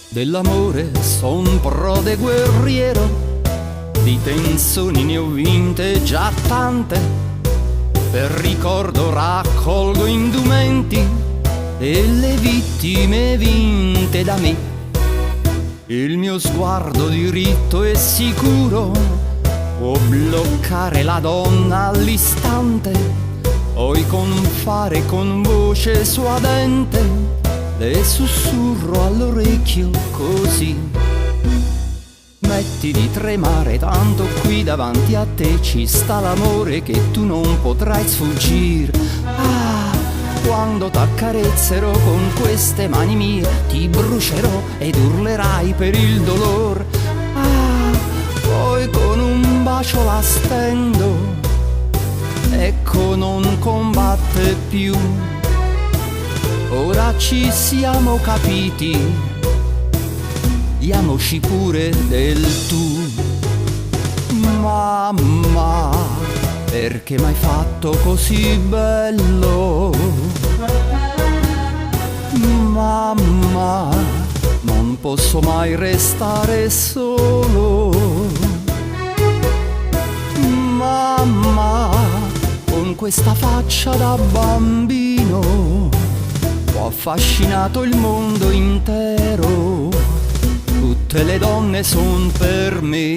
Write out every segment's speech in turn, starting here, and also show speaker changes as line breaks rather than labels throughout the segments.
Dell'amore son prode guerriero, di tensioni ne ho vinte già tante, per ricordo raccolgo indumenti delle vittime vinte da me. Il mio sguardo diritto e sicuro può bloccare la donna all'istante, poi con fare con voce suadente le sussurro all'orecchio così: metti di tremare, tanto qui davanti a te ci sta l'amore che tu non potrai sfuggire. Ah, quando t'accarezzerò con queste mani mie ti brucerò ed urlerai per il dolore. Ah, poi con un bacio la stendo, ecco non combatte più. Ora ci siamo capiti, diamoci pure del tu. Mamma, perché m'hai fatto così bello? Mamma, non posso mai restare solo. Mamma, con questa faccia da bambino ho affascinato il mondo intero, tutte le donne son per me.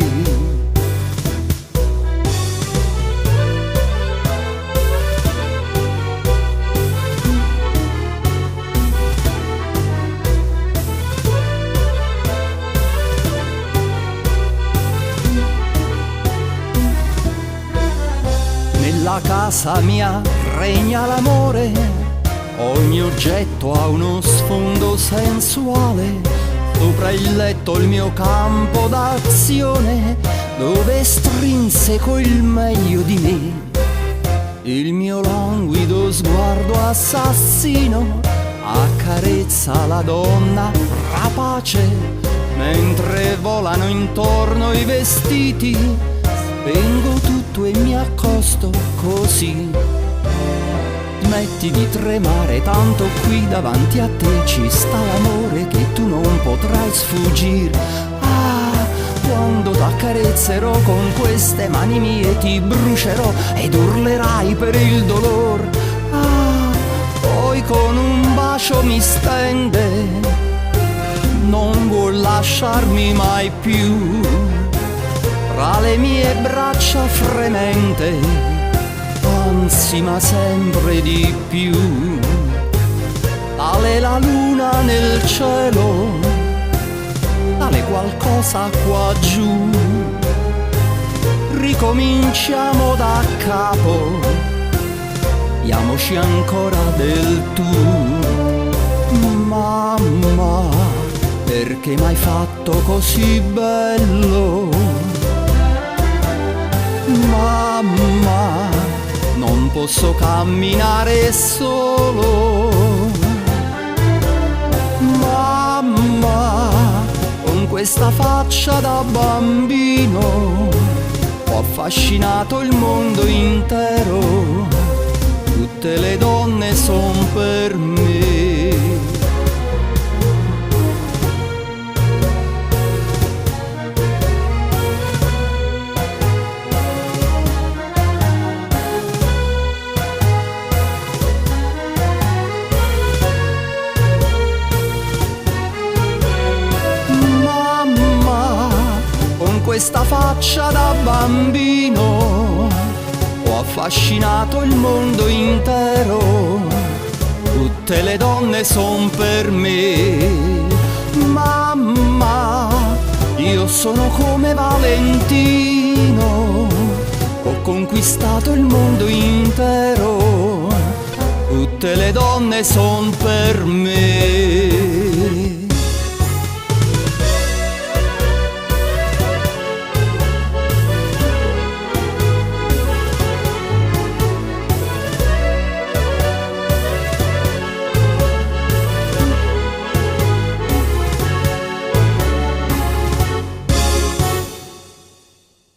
Nella casa mia regna l'amore, ogni oggetto ha uno sfondo sensuale, sopra il letto il mio campo d'azione, dove strinseco il meglio di me. Il mio languido sguardo assassino accarezza la donna rapace, mentre volano intorno i vestiti, spengo tutto e mi accosto così. Smetti di tremare, tanto qui davanti a te ci sta l'amore che tu non potrai sfuggire. Ah, quando t'accarezzerò con queste mani mie ti brucerò ed urlerai per il dolore. Ah, poi con un bacio mi stende, non vuol lasciarmi mai più. Tra le mie braccia fremente, anzi ma sempre di più. Tale la luna nel cielo, tale qualcosa qua giù. Ricominciamo da capo, diamoci ancora del tu. Mamma, perché m'hai fatto così bello? Mamma, non posso camminare solo. Mamma, con questa faccia da bambino ho affascinato il mondo intero, tutte le donne son per me. Questa faccia da bambino ho affascinato il mondo intero, tutte le donne son per me. Mamma, io sono come Valentino, ho conquistato il mondo intero, tutte le donne son per me.